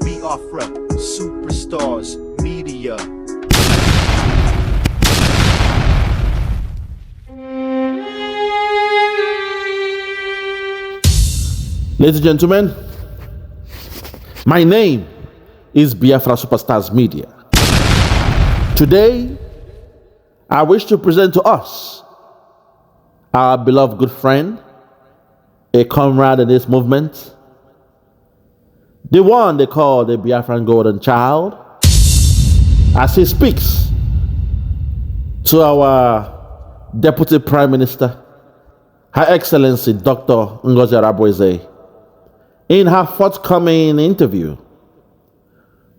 Biafra, superstars, media. Ladies and gentlemen, my name is Biafra Superstars Media. Today, I wish to present to us our beloved good friend, a comrade in this movement, the one they call the Biafran Golden Child, as he speaks to our Deputy Prime Minister, Her Excellency Dr. Ngozi Orabueze, in her forthcoming interview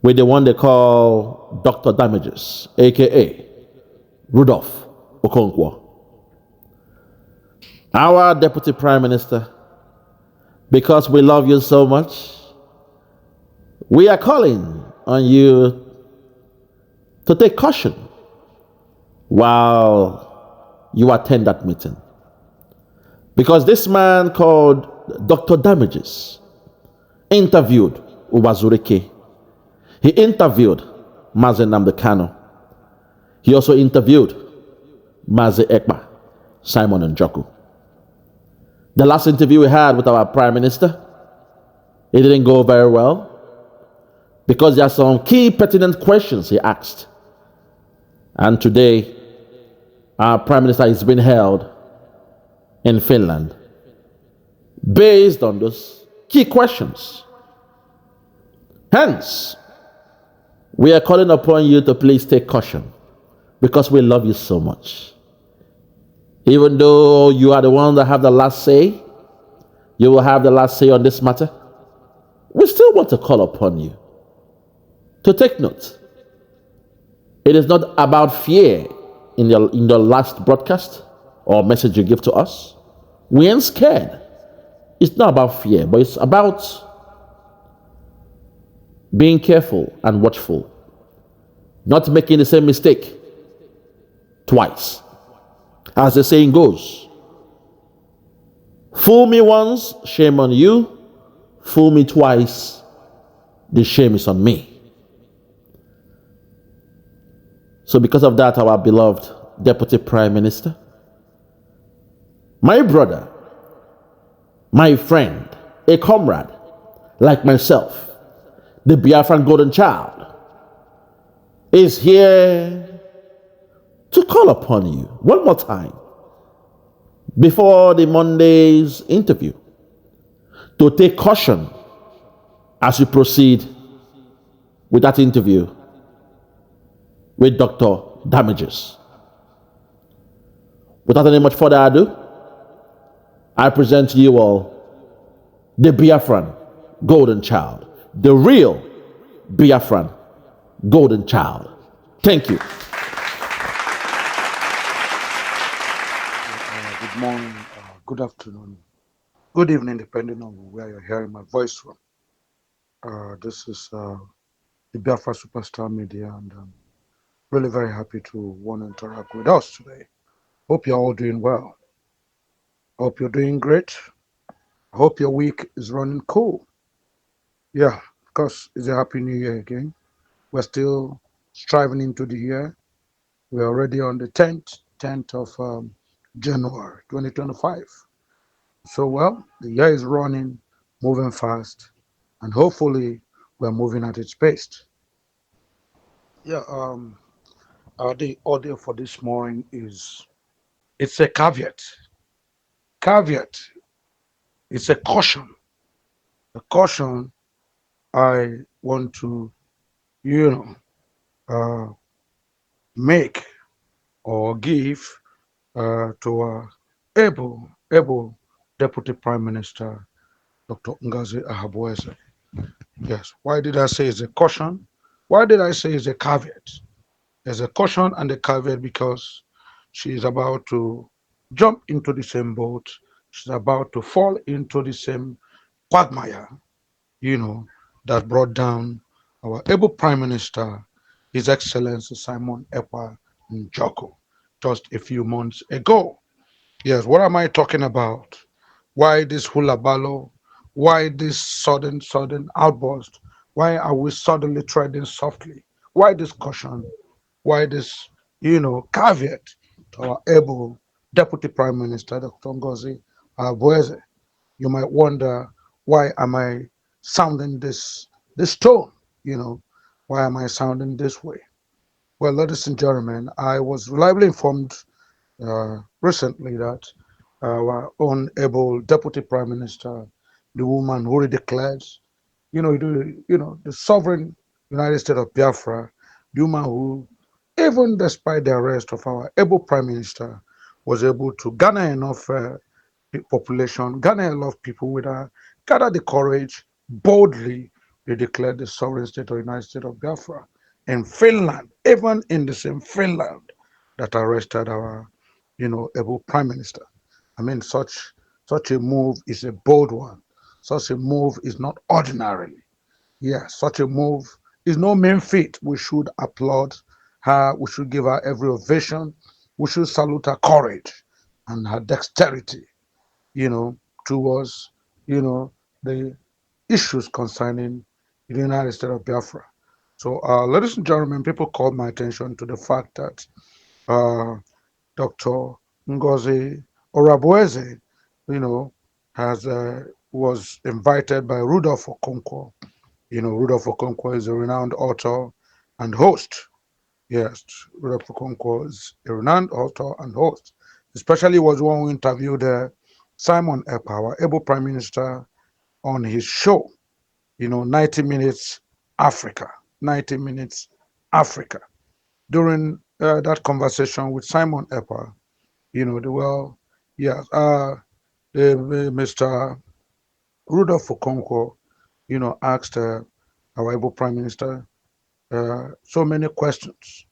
with the one they call Dr. Damages, aka Rudolph Okonkwo. Our Deputy Prime Minister, because we love you so much, we are calling on you to take caution while you attend that meeting. Because this man called Dr. Damages interviewed Ubazurike. He interviewed Mazi Nnamdi Kanu. He also interviewed Mazi EKPA, Simon Njoku. The last interview we had with our Prime Minister, it didn't go very well because there are some key pertinent questions he asked. And today, our Prime Minister is being held in Finland based on those key questions. Hence, we are calling upon you to please take caution because we love you so much. Even though you are the one that have the last say, you will have the last say on this matter, we still want to call upon you to take note. It is not about fear in the last broadcast or message you give to us. We ain't scared. It's not about fear, but it's about being careful and watchful, not making the same mistake twice. As the saying goes, fool me once, shame on you. Fool me twice, the shame is on me. So because of that, our beloved Deputy Prime Minister, my brother, my friend, a comrade like myself, the Biafran Golden Child, is here to call upon you one more time before the Monday's interview to take caution as you proceed with that interview with Dr. Damages. Without any much further ado, I present to you all the Biafran Golden Child, the real Biafran Golden Child. Thank you. Good morning, good afternoon, good evening, depending on where you're hearing my voice from. This is the Biafra Superstar Media, and I'm really very happy to want to interact with us today. Hope you're all doing well. Hope you're doing great. I hope your week is running cool. Yeah, because it's a happy new year again. We're still striving into the year. We're already on the 10th of January 2025. So, well, the year is running, moving fast, and hopefully we're moving at its pace. Yeah, the audio for this morning it's a caveat. Caveat, it's a caution. A caution I want to, you know, uh, make or give to our able Deputy Prime Minister, Dr. Ngozi Orabueze. Yes. Why did I say it's a caution? Why did I say it's a caveat? There's a caution and a caveat because she is about to jump into the same boat. She's about to fall into the same quagmire, that brought down our able Prime Minister, His Excellency Simon Ekpa Njoku, just a few months ago. Yes, what am I talking about? Why this hula ballo? Why this sudden outburst? Why are we suddenly treading softly? Why this caution? Why this, caveat to our able Deputy Prime Minister, Dr. Ngozi Orabueze? You might wonder, why am I sounding this tone? Why am I sounding this way? Well, ladies and gentlemen, I was reliably informed recently that our own able Deputy Prime Minister, the woman who declared, the sovereign United States of Biafra, the woman who, even despite the arrest of our able Prime Minister, was able to garner enough population, garner a lot of people with her, gather the courage, boldly, they declared the sovereign state of the United States of Biafra. In Finland, even in the same Finland that arrested our, able prime minister. I mean, such a move is a bold one. Such a move is not ordinarily. Yes, such a move is no mean feat. We should applaud her. We should give her every ovation. We should salute her courage and her dexterity, you know, towards, the issues concerning the United States of Biafra. So, ladies and gentlemen, people called my attention to the fact that uh, Dr. Ngozi Orabueze, you know, has was invited by Rudolph Okonkwo. Rudolph Okonkwo is a renowned author and host. Yes, Rudolph Okonkwo is a renowned author and host. Especially was one who interviewed Simon Ekpa, our able prime minister, on his show, 90 Minutes Africa. 90 Minutes Africa. During that conversation with Simon Ekpa, the well, yes, Mr. Rudolph Okonkwo, asked our able prime minister so many questions,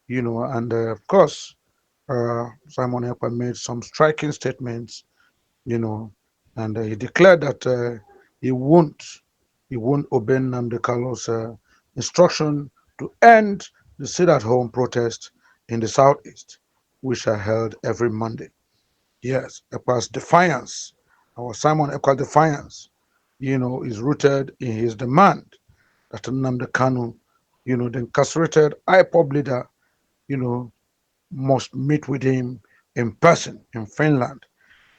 and of course, Simon Ekpa made some striking statements, you know, and he declared that he won't he won't obey Nnamdi Kalu's instruction to end the sit-at-home protest in the southeast, which are held every Monday. Yes, Ekpa's defiance, our Simon Ekpa's defiance, is rooted in his demand that Nnamdi Kanu, the incarcerated IPOB leader, you know, must meet with him in person in Finland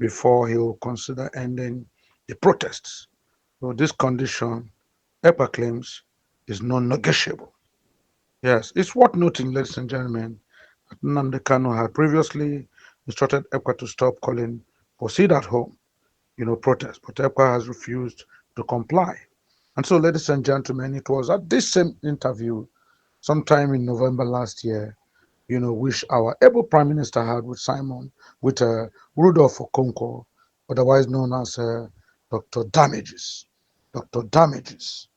before he will consider ending the protests. So this condition, EPA claims, is non-negotiable. Yes, it's worth noting, ladies and gentlemen, that Nnamdi Kanu had previously instructed EPA to stop calling for sit-at-home, protest, but EPA has refused to comply. And so, ladies and gentlemen, it was at this same interview, sometime in November last year, which our able prime minister had with Rudolph Okonkwo, otherwise known as Dr. Damages. Dr. Damages.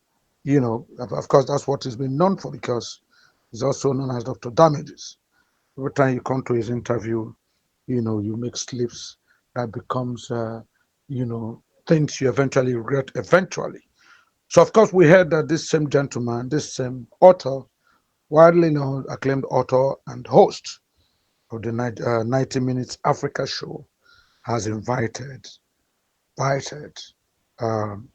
Of course, that's what he's been known for because he's also known as Dr. Damages. Every time you come to his interview, you make slips that becomes, things you eventually regret eventually. So, of course, we heard that this same gentleman, this same author, widely known, acclaimed author and host of the 90 Minutes Africa show, has invited um,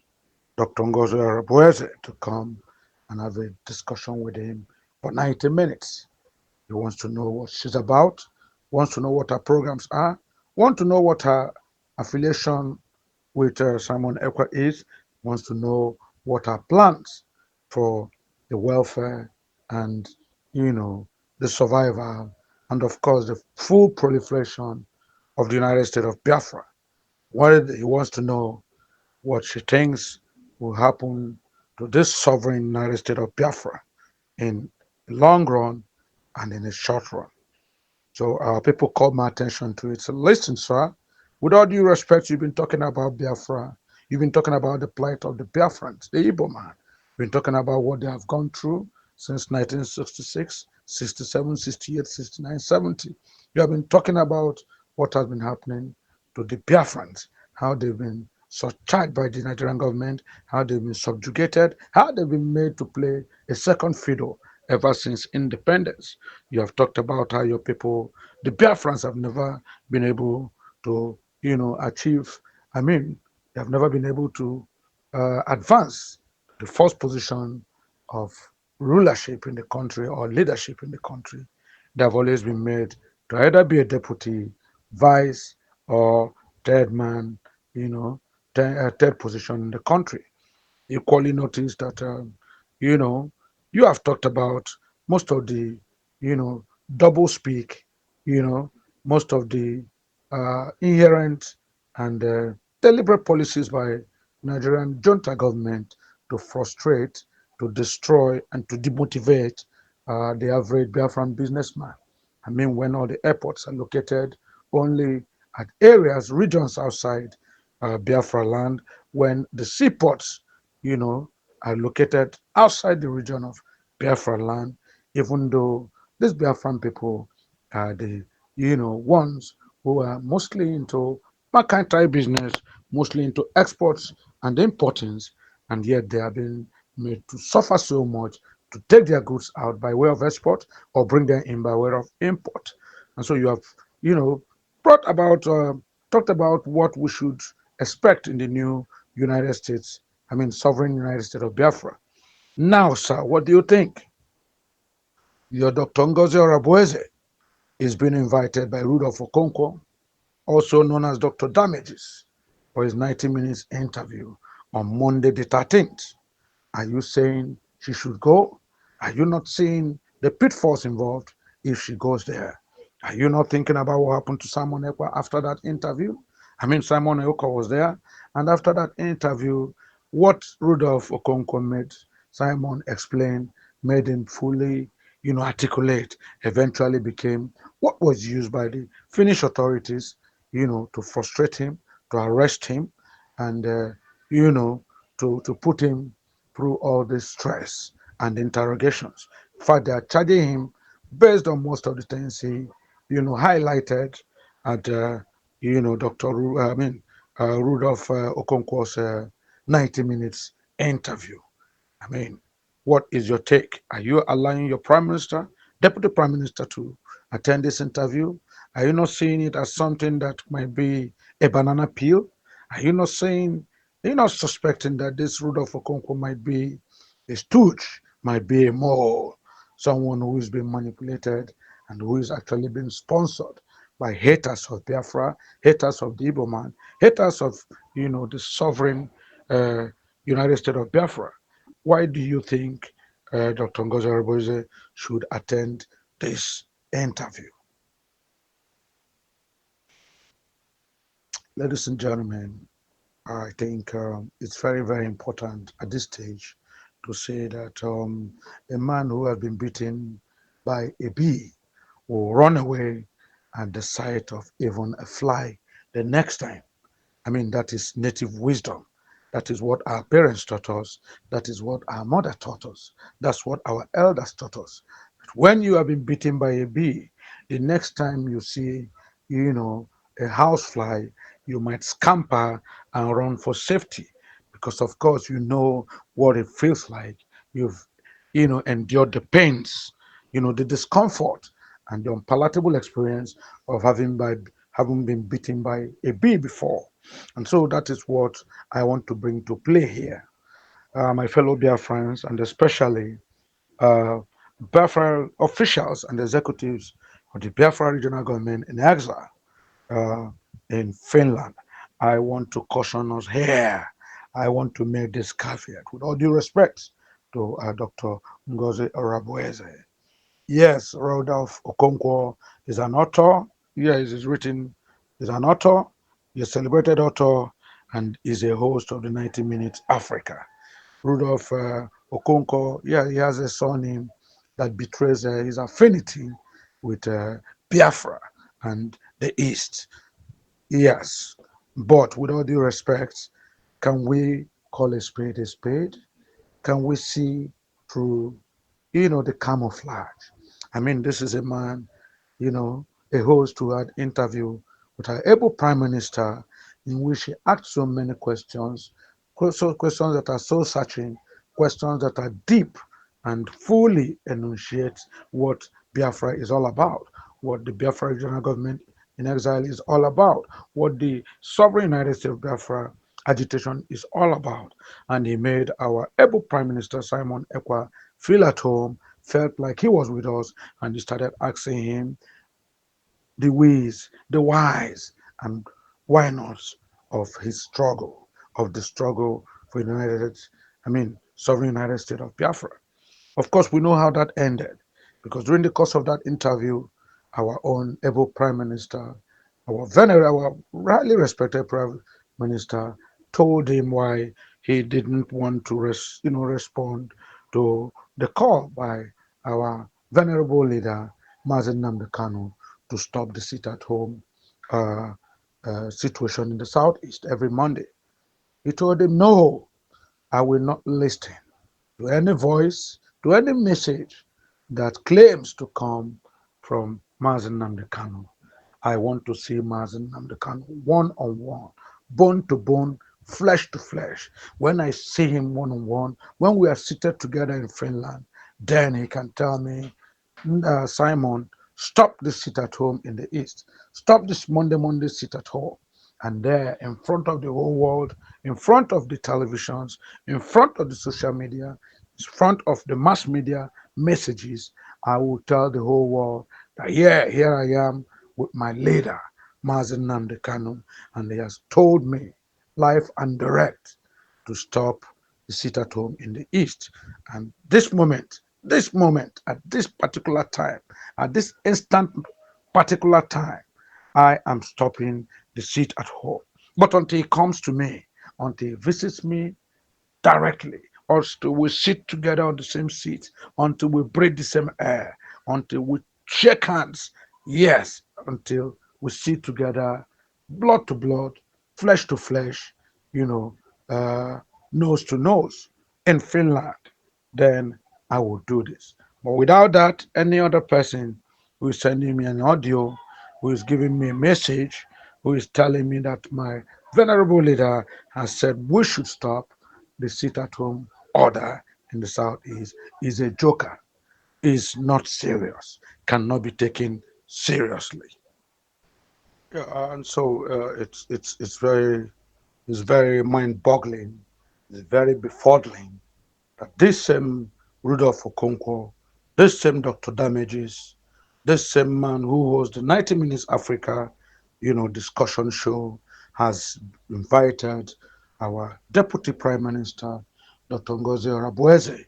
Dr. Ngozi Orabueze to come and have a discussion with him for 90 minutes. He wants to know what she's about, wants to know what her programs are, wants to know what her affiliation with Simon Ekpa is, wants to know what her plans for the welfare and, the survival and, of course, the full proliferation of the United States of Biafra. He wants to know what she thinks will happen to this sovereign United States of Biafra in the long run and in the short run. So people called my attention to it. So listen, sir, with all due respect, you've been talking about Biafra. You've been talking about the plight of the Biafrans, the Igbo man. You've been talking about what they have gone through since 1966, 67, 68, 69, 70. You have been talking about what has been happening to the Biafrans, how they've been surcharged by the Nigerian government, how they've been subjugated, how they've been made to play a second fiddle ever since independence. You have talked about how your people, the Biafrans, have never been able to, achieve. I mean, they have never been able to advance to the first position of rulership in the country or leadership in the country, they have always been made to either be a deputy, vice, or third man, you know, third position in the country. Equally notice that, you know, you have talked about most of the, you know, double speak, you know, most of the inherent and deliberate policies by Nigerian junta government to frustrate, to destroy, and to demotivate the average Biafran businessman. I mean, when all the airports are located only at areas, regions outside Biafra land, when the seaports, you know, are located outside the region of Biafra land, even though these Biafran people are the, you know, ones who are mostly into mercantile business, mostly into exports and importings, and yet they have been made to suffer so much to take their goods out by way of export or bring them in by way of import. And so you have, you know, brought about, talked about what we should expect in the new United States, I mean, sovereign United States of Biafra. Now, sir, what do you think? Your Dr. Ngozi Orabueze is being invited by Rudolph Okonkwo, also known as Dr. Damages, for his 90 minutes interview on Monday the 13th. Are you saying she should go? Are you not seeing the pitfalls involved if she goes there? Are you not thinking about what happened to Simon Ekpa after that interview? I mean, Simon Ekpa was there, and after that interview, what Rudolph Okonkwo made Simon explain, made him fully, you know, articulate, eventually became what was used by the Finnish authorities, you know, to frustrate him, to arrest him, and, you know, to put him through all this stress and interrogations. In fact, they are charging him based on most of the things he, you know, highlighted at, you know, Rudolph Okonkwo's 90 minutes interview. I mean, what is your take? Are you allowing your prime minister, deputy prime minister to attend this interview? Are you not seeing it as something that might be a banana peel? Are you not saying, are you not suspecting that this Rudolph Okonkwo might be a stooge, might be a mole, someone who is being manipulated and who is actually being sponsored by haters of Biafra, haters of the Igbo man, haters of, you know, the sovereign uh, United States of Biafra? Why do you think Dr. Ngozi Orabueze should attend this interview? Ladies and gentlemen, I think it's very, very important at this stage to say that a man who has been beaten by a bee will run away at the sight of even a fly the next time. I mean, that is native wisdom. That is what our parents taught us. That is what our mother taught us. That's what our elders taught us. When you have been bitten by a bee, the next time you see, you know, a housefly, you might scamper and run for safety because, of course, you know what it feels like. You've, you know, endured the pains, you know, the discomfort and the unpalatable experience of having been bitten by a bee before. And so that is what I want to bring to play here. My fellow Biafrans, and especially uh, Biafra officials and executives of the Biafra regional government in exile uh, in Finland. I want to caution us here. I want to make this caveat with all due respect to Dr. Ngozi Orabueze. Yes, Rodolph Okonkwo is an author. Yes, he's written, he's an author, he's a celebrated author, and is a host of the 90 Minutes Africa. Rudolph Okonkwo, yeah, he has a surname that betrays his affinity with Biafra and the East. Yes, but with all due respect, can we call a spade a spade? Can we see through, you know, the camouflage? I mean, this is a man, you know, a host who had interview with our able prime minister in which he asked so many questions, questions that are so searching, questions that are deep and fully enunciate what Biafra is all about, what the Biafra regional government in exile is all about, what the sovereign United States of Biafra agitation is all about. And he made our able Prime Minister Simon Ekpa feel at home, felt like he was with us, and he started asking him the ways, the whys, and why nots of his struggle, of the struggle for sovereign United States of Biafra. Of course, we know how that ended because during the course of that interview, our own able Prime Minister, our highly respected Prime Minister, told him why he didn't want to respond to the call by our venerable leader, Mazen Namdekanu, to stop the sit at home uh, situation in the southeast every Monday. He told him, no, I will not listen to any voice, to any message that claims to come from Mazen Namdekanu. I want to see Mazen Namdekanu one on one, bone to bone, flesh to flesh. When I see him one on one, when we are seated together in Finland, then he can tell me, Simon, stop this sit at home in the East. Stop this Monday sit at home. And there, in front of the whole world, in front of the televisions, in front of the social media, in front of the mass media messages, I will tell the whole world that, yeah, here I am with my leader, Mazen Namdekanu, and he has told me, live and direct, to stop the sit at home in the East. And this moment, at this particular time, at this instant particular time, I am stopping the sit at home. But until he comes to me, until he visits me directly, until we sit together on the same seat, until we breathe the same air, until we shake hands, yes, until we sit together, blood to blood, flesh to flesh, you know, uh, nose to nose in Finland, then I will do this. But without that, any other person who is sending me an audio, who is giving me a message, who is telling me that my venerable leader has said we should stop the sit at home order in the southeast is a joker, is not serious, cannot be taken seriously. Yeah, and so it's very mind-boggling, it's very befuddling that this same Rudolph Okonkwo, this same Dr. Damages, this same man who was the 90 Minutes Africa, discussion show, has invited our Deputy Prime Minister, Dr. Ngozi Orabueze,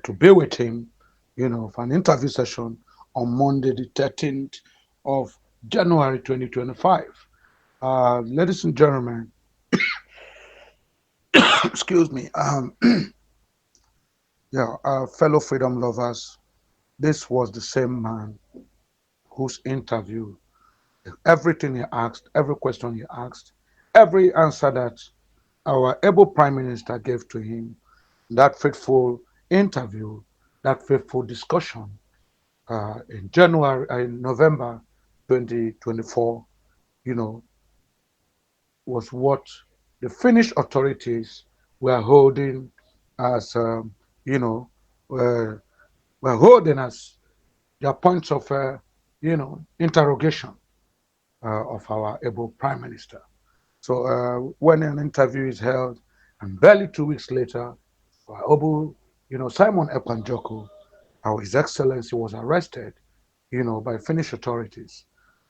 to be with him, for an interview session on Monday, the 13th of January 2025. Ladies and gentlemen, excuse me, yeah, fellow freedom lovers, this was the same man whose interview, everything he asked, every question he asked, every answer that our able Prime Minister gave to him, that faithful interview, that faithful discussion in November 2024, you know, was what the Finnish authorities were holding as, you know, uh, were holding as their points of, interrogation of our able Prime Minister. So when an interview is held, and barely 2 weeks later, our able, Simon Epanjoko, how His Excellency was arrested, by Finnish authorities.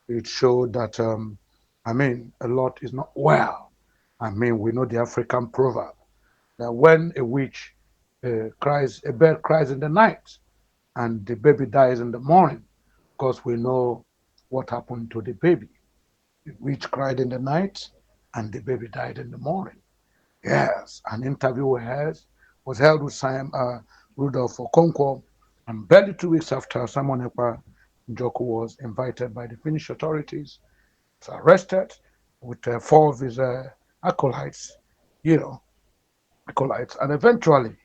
It showed that, a lot is not well. We know the African proverb that when a bird cries in the night, and the baby dies in the morning, because we know what happened to the baby. The witch cried in the night, and the baby died in the morning. Yes, an interview was held with Rudolph Okonkwo, and barely 2 weeks after, Simon Ekpa Njoku was invited by the Finnish authorities, was arrested with four of his acolytes, you know, and eventually,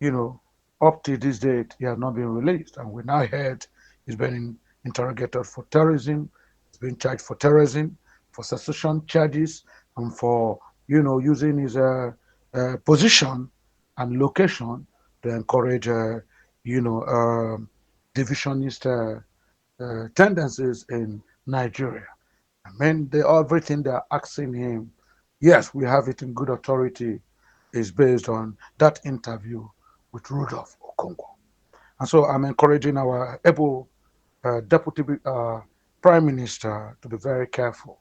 you know, up to this date, he has not been released. And we now heard he's been interrogated for terrorism, he's been charged for terrorism, for secession charges, and for, using his position and location to encourage, you know, um divisionist tendencies in Nigeria. Everything they're asking him Yes, we have it in good authority, is based on that interview with Rudolph Okonkwo. And so I'm encouraging our able Deputy Prime Minister to be very careful.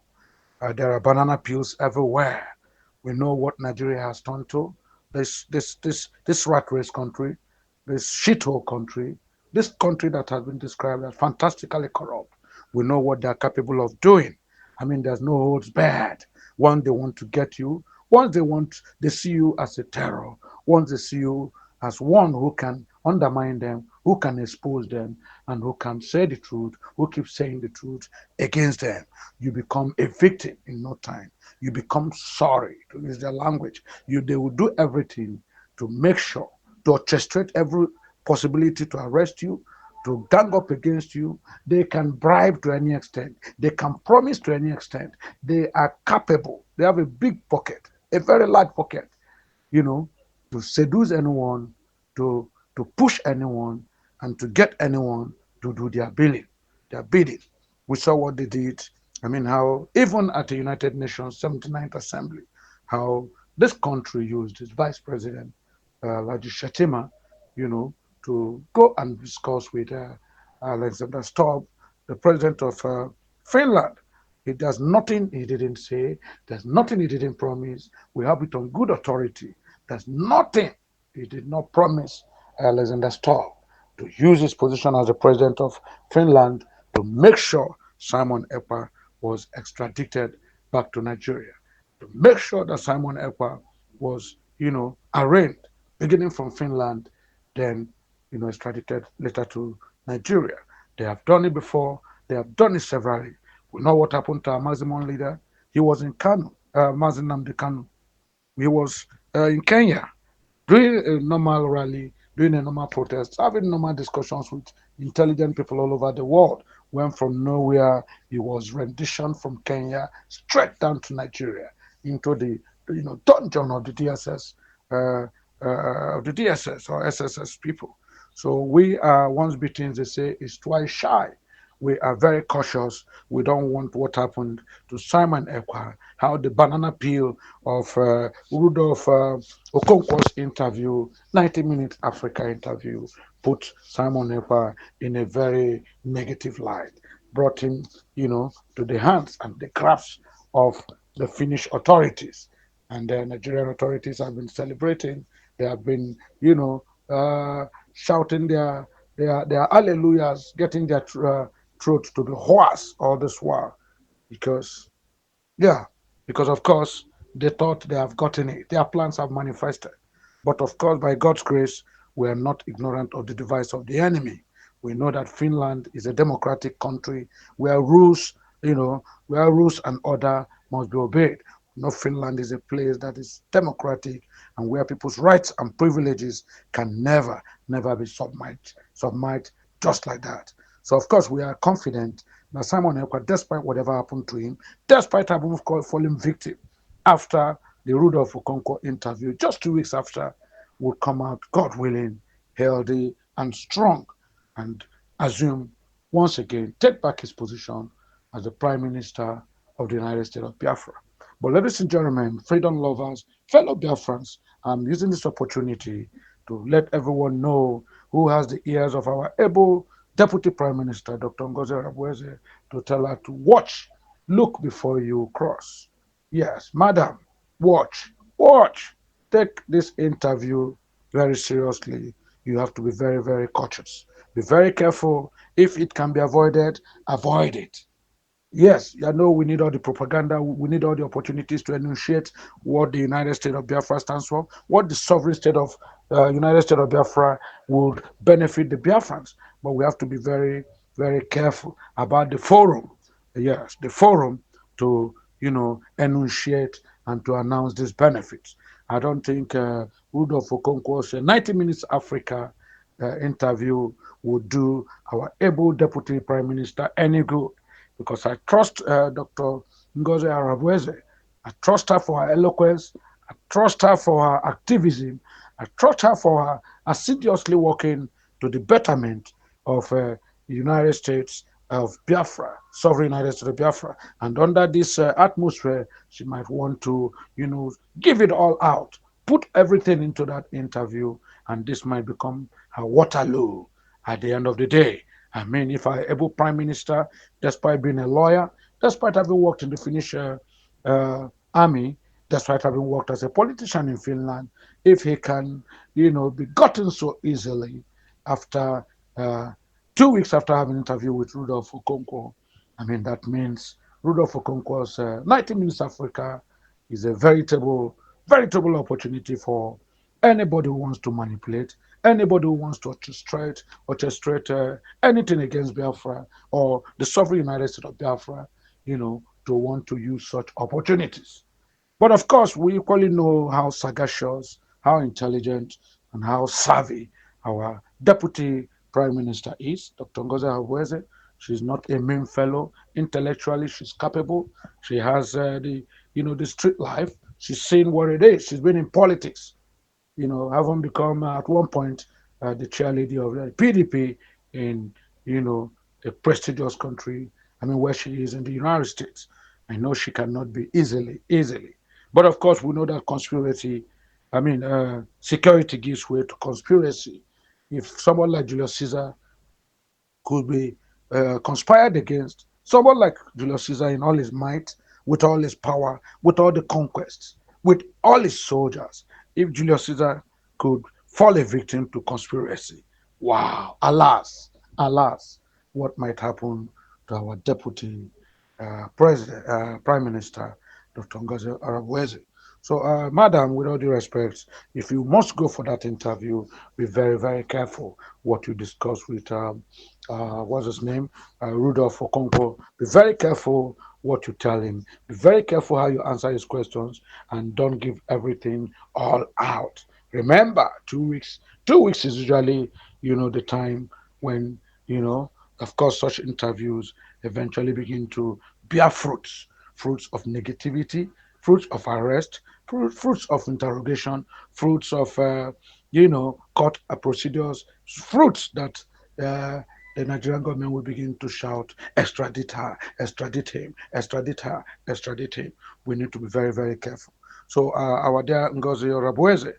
There are banana peels everywhere. We know what Nigeria has turned to. This rat race country, this shithole country, this country that has been described as fantastically corrupt. We know what they're capable of doing. I mean, there's no holds barred. Once they want to get you, once they see you as a terror. Once they see you as one who can undermine them, who can expose them, and who can say the truth, who keeps saying the truth against them, you become a victim in no time. You become sorry, to use their language. They will do everything to make sure, to orchestrate every possibility to arrest you, to gang up against you. They can bribe to any extent. They can promise to any extent. They are capable. They have a big pocket, a very large pocket, you know, to seduce anyone, to push anyone, and to get anyone to do their bidding. Their bidding. We saw what they did. I mean, how even at the United Nations 79th Assembly, how this country used its Vice President, Lajis Shatima, you know, to go and discuss with Alexander Stubb, the President of Finland. He does nothing he didn't say. There's nothing he didn't promise. We have it on good authority. There's nothing he did not promise Alexander Stubb to use his position as the president of Finland to make sure Simon Ekpa was extradited back to Nigeria, to make sure that Simon Ekpa was, arraigned, beginning from Finland, then, extradited later to Nigeria. They have done it before. They have done it severally. We know what happened to our maximum leader. He was in Kanu, Mazin Namdi Kanu. He was in Kenya doing a normal rally, doing a normal protest, having normal discussions with intelligent people all over the world. When from nowhere, he was renditioned from Kenya straight down to Nigeria into the dungeon of the DSS, or SSS people. So we are once bitten, they say, is twice shy. We are very cautious. We don't want what happened to Simon Ekpa, how the banana peel of Rudolph Okonkwo's interview, 90 Minutes Africa interview, put Simon Ekpa in a very negative light, brought him, to the hands and the grasp of the Finnish authorities. And the Nigerian authorities have been celebrating. They have been, shouting their hallelujahs, getting their throat to be hoarse all this while. Because, yeah, because of course, they thought they have gotten it. Their plans have manifested. But of course, by God's grace, we are not ignorant of the device of the enemy. We know that Finland is a democratic country where where rules and order must be obeyed. We know Finland is a place that is democratic and where people's rights and privileges can never, never be submerged just like that. So of course, we are confident that Simon Ekpa, despite whatever happened to him, despite having fallen victim after the Rudolph Okonkwo interview, just 2 weeks after, will come out, God willing, healthy and strong, and assume once again, take back his position as the Prime Minister of the United States of Biafra. But ladies and gentlemen, freedom lovers, fellow Biafrans, I'm using this opportunity to let everyone know who has the ears of our able Deputy Prime Minister, Dr. Ngozi Orabueze, to tell her to watch, look before you cross. Yes, madam, watch, watch. Take this interview very seriously. You have to be very, very cautious. Be very careful. If it can be avoided, avoid it. Yes, I know we need all the propaganda, we need all the opportunities to enunciate what the United States of Biafra stands for, what the sovereign state of United States of Biafra would benefit the Biafrans. But we have to be very, very careful about the forum. Yes, the forum to, enunciate and to announce these benefits. I don't think Rudolph Okonkwo's 90 Minutes Africa interview would do our able Deputy Prime Minister any good because I trust Dr. Ngozi Orabueze. I trust her for her eloquence. I trust her for her activism. I trust her for her assiduously working to the betterment of the United States of Biafra, sovereign identity of Biafra. And under this atmosphere, she might want to, give it all out, put everything into that interview, and this might become her Waterloo at the end of the day. I mean, if our able prime minister, despite being a lawyer, despite having worked in the Finnish army, despite having worked as a politician in Finland, if he can, be gotten so easily after uh, 2 weeks after having an interview with Rudolph Okonkwo, I mean, that means Rudolph Okonkwo's 90 Minutes Africa is a veritable opportunity for anybody who wants to manipulate, anybody who wants to orchestrate anything against Biafra or the sovereign United States of Biafra, to want to use such opportunities. But of course, we equally know how sagacious, how intelligent, and how savvy our Deputy Prime Minister is, Dr. Ngozi Orabueze. She's not a mean fellow. Intellectually, she's capable. She has the street life. She's seen what it is. She's been in politics, having become at one point the chair lady of the PDP in, a prestigious country. I mean, where she is in the United States. I know she cannot be easily. But of course, we know that security gives way to conspiracy. If someone like Julius Caesar could be conspired against, someone like Julius Caesar in all his might, with all his power, with all the conquests, with all his soldiers, if Julius Caesar could fall a victim to conspiracy, wow, alas, what might happen to our deputy prime minister, Dr. Ngozi Orabueze. So, madam, with all due respect, if you must go for that interview, be very careful what you discuss with what's his name, Rudolph Okonkwo. Be very careful what you tell him. Be very careful how you answer his questions, and don't give everything all out. Remember, 2 weeks. 2 weeks is usually, the time when, of course, such interviews eventually begin to bear fruits of negativity, fruits of arrest, fruits of interrogation, fruits of court procedures, fruits that uh, the Nigerian government will begin to shout, extradite her, extradite him, extradite her, extradite him. We need to be very careful. So our dear Ngozi Orabueze,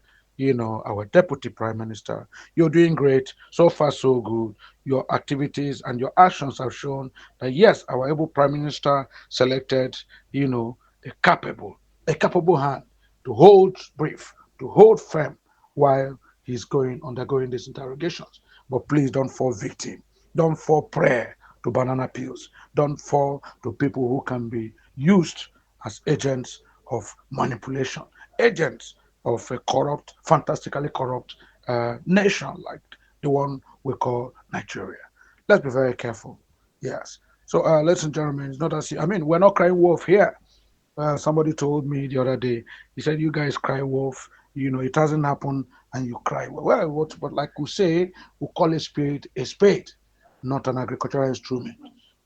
our deputy prime minister, you're doing great. So far, so good. Your activities and your actions have shown that yes, our able prime minister selected, a capable hand to hold brief, to hold firm while he's undergoing these interrogations. But please don't fall victim. Don't fall prey to banana peels. Don't fall to people who can be used as agents of manipulation, agents of a corrupt, fantastically corrupt nation like the one we call Nigeria. Let's be very careful. Yes. So, ladies and gentlemen, it's not as I mean, we're not crying wolf here. Somebody told me the other day, he said, "You guys cry wolf, it hasn't happened and you cry." Well, but like we say, we call a spade, not an agricultural instrument.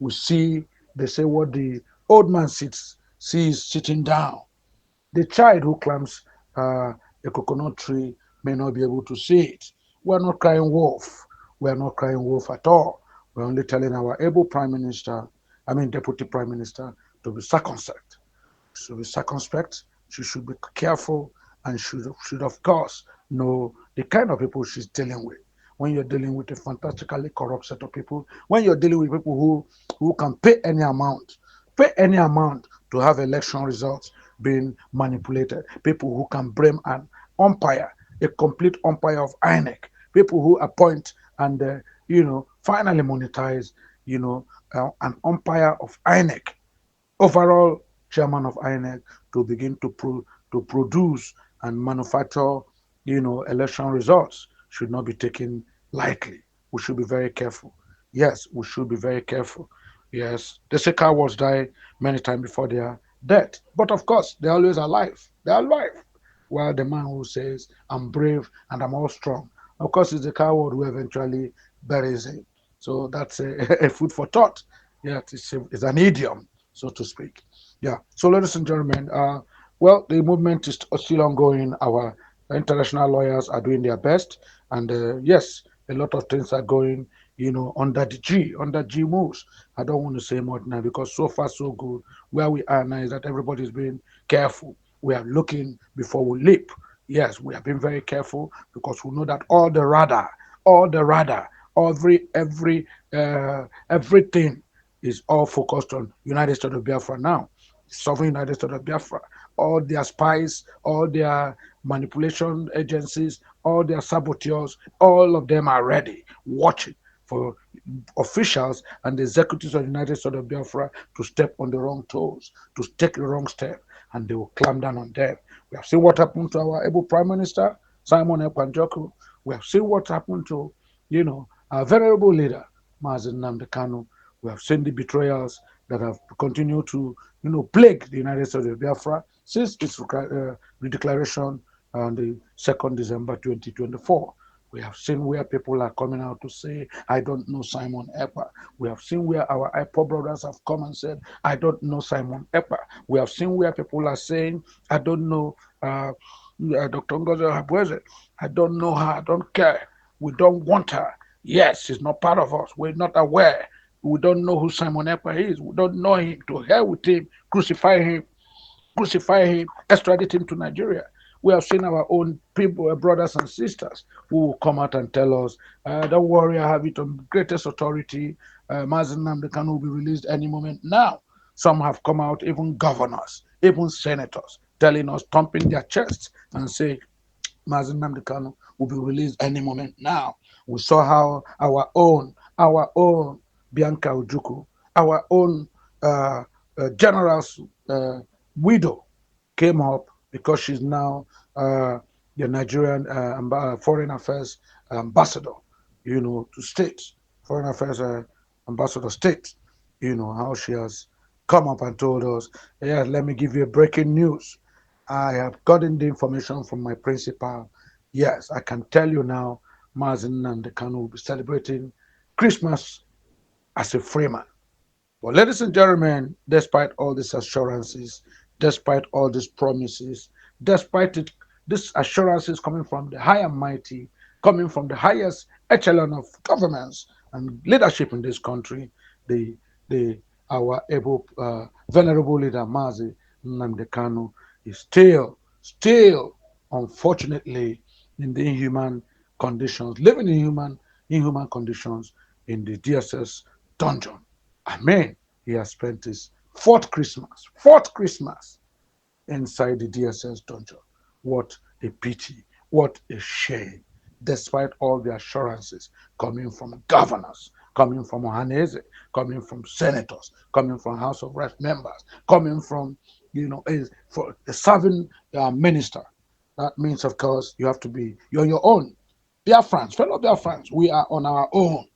We see, they say, what the old man sees sitting down. The child who climbs a coconut tree may not be able to see it. We're not crying wolf. We're not crying wolf at all. We're only telling our able prime minister, deputy prime minister, to be circumspect. Should be circumspect. She should be careful, and should of course know the kind of people she's dealing with. When you're dealing with a fantastically corrupt set of people, when you're dealing with people who can pay any amount to have election results being manipulated, people who can blame an umpire, a complete umpire of INEC, people who appoint and finally monetize, an umpire of INEC, overall chairman of INEC, to begin to produce and manufacture, election results should not be taken lightly. We should be very careful. Yes, we should be very careful. Yes, they say cowards die many times before they are dead. But of course, they're always alive. They're alive. While the man who says, "I'm brave and I'm all strong," of course, is the coward who eventually buries him. So that's a food for thought. Yeah, it's an idiom, so to speak. Yeah. So, ladies and gentlemen, well, the movement is still ongoing. Our international lawyers are doing their best, and yes, a lot of things are going, under G moves. I don't want to say much now because so far so good. Where we are now is that everybody's being careful. We are looking before we leap. Yes, we have been very careful because we know that all the radar, everything is all focused on United States of Biafra now. Sovereign United States of Biafra. All their spies, all their manipulation agencies, all their saboteurs, all of them are ready, watching for officials and the executives of the United States of Biafra to step on the wrong toes, to take the wrong step, and they will clamp down on them. We have seen what happened to our able Prime Minister, Simon Ekwanjoku. We have seen what happened to, our venerable leader, Mazen Namdekanu. We have seen the betrayals that have continued to, plague the United States of Biafra since its redeclaration on the 2nd December 2024. We have seen where people are coming out to say, I don't know Simon EKPA. We have seen where our IPO brothers have come and said, I don't know Simon EKPA. We have seen where people are saying, I don't know Dr. Ngozi Orabueze. I don't know her. I don't care. We don't want her. Yes, she's not part of us. We're not aware. We don't know who Simon EKPA is. We don't know him. To hell with him. Crucify him, extradite him to Nigeria. We have seen our own people, brothers and sisters, who will come out and tell us, don't worry, I have it on greatest authority. Mazen Namdekan will be released any moment now. Some have come out, even governors, even senators, telling us, thumping their chests and say, Mazen Namdekan will be released any moment now. We saw how our own Bianca Ujuku, our own general's widow came up because she's now the Nigerian foreign affairs ambassador, to states, foreign affairs ambassador states, how she has come up and told us, yeah, let me give you a breaking news. I have gotten the information from my principal. Yes, I can tell you now, Mazen Namdekan will be celebrating Christmas as a free man. But ladies and gentlemen, despite all these assurances, despite all these promises, despite these assurances coming from the high and mighty, coming from the highest echelon of governments and leadership in this country, our able venerable leader Mazi Nnamdi is still unfortunately in the inhuman conditions, living in inhuman conditions in the DSS dungeon. I mean, he has spent his fourth Christmas inside the DSS dungeon. What a pity, what a shame, despite all the assurances coming from governors, coming from Ohanese, coming from senators, coming from House of Reps members, coming from, for a serving minister. That means, of course, you're on your own. Biafrans, fellow Biafrans, we are on our own.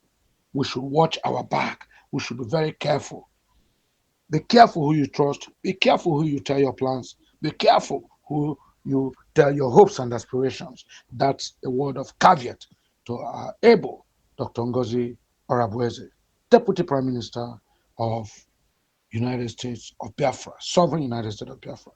We should watch our back. We should be very careful. Be careful who you trust. Be careful who you tell your plans. Be careful who you tell your hopes and aspirations. That's a word of caveat to our able Dr. Ngozi Orabueze, Deputy Prime Minister of United States of Biafra, Sovereign United States of Biafra.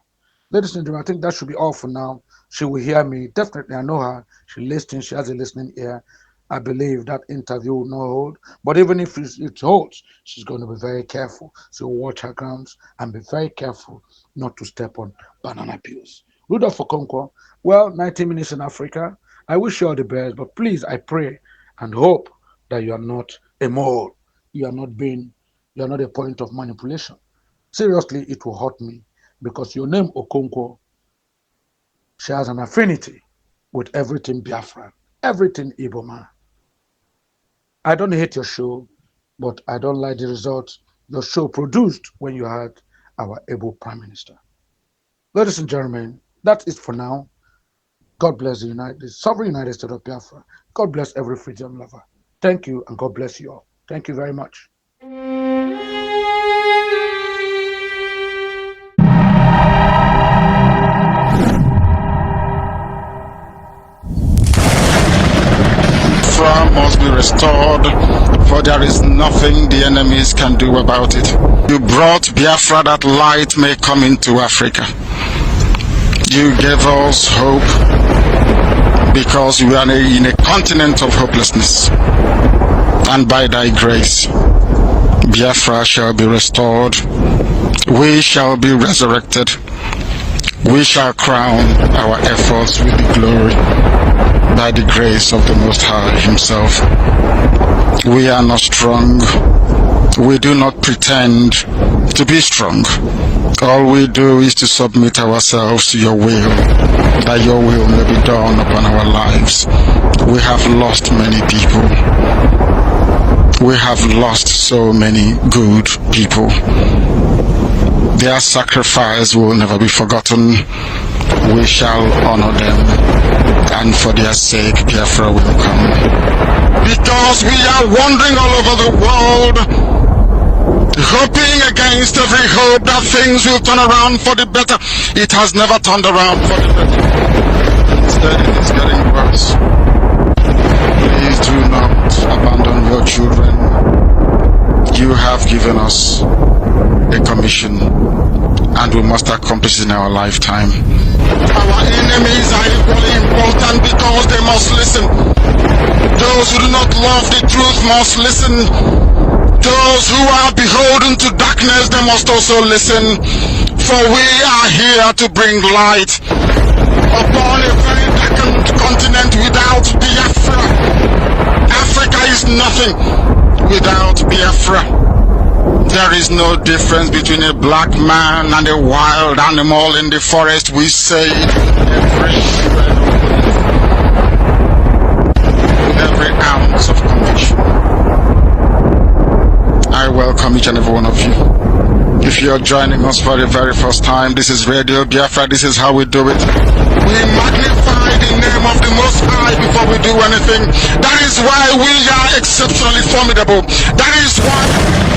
Ladies and gentlemen, I think that should be all for now. She will hear me. Definitely, I know her. She listens. She has a listening ear. I believe that interview will not hold. But even if it holds, she's going to be very careful. So watch her grounds and be very careful not to step on banana peels. Rudolph Okonkwo, well, 90 minutes in Africa. I wish you all the best, but please, I pray and hope that you are not a mole. You are not a point of manipulation. Seriously, it will hurt me because your name Okonkwo shares an affinity with everything Biafran, everything Igbo man. I don't hate your show, but I don't like the result your show produced when you had our able Prime Minister. Ladies and gentlemen, that is for now. God bless the Sovereign United States of Biafra. God bless every freedom lover. Thank you, and God bless you all. Thank you very much. Biafra must be restored, for there is nothing the enemies can do about it. You brought Biafra that light may come into Africa. You gave us hope because we are in a continent of hopelessness. and by thy grace, Biafra shall be restored. We shall be resurrected. We shall crown our efforts with the glory by the grace of the Most High Himself. We are not strong. We do not pretend to be strong. All we do is to submit ourselves to your will, that your will may be done upon our lives. We have lost many people. We have lost so many good people. Their sacrifice will never be forgotten. We shall honor them, and for their sake, Biafra will come. Because we are wandering all over the world, hoping against every hope that things will turn around for the better. It has never turned around for the better. Instead, it is getting worse. Please do not abandon your children. You have given us a commission, and we must accomplish it in our lifetime. Our enemies are equally important because they must listen. Those who do not love the truth must listen. Those who are beholden to darkness, they must also listen. For we are here to bring light upon a very darkened continent without Biafra. Africa is nothing without Biafra. There is no difference between a black man and a wild animal in the forest. We say every shred with every ounce of conviction. I welcome each and every one of you. If you're joining us for the very first time, this is Radio Biafra. This is how we do it. We magnify the name of the Most High before we do anything. That is why we are exceptionally formidable. That is why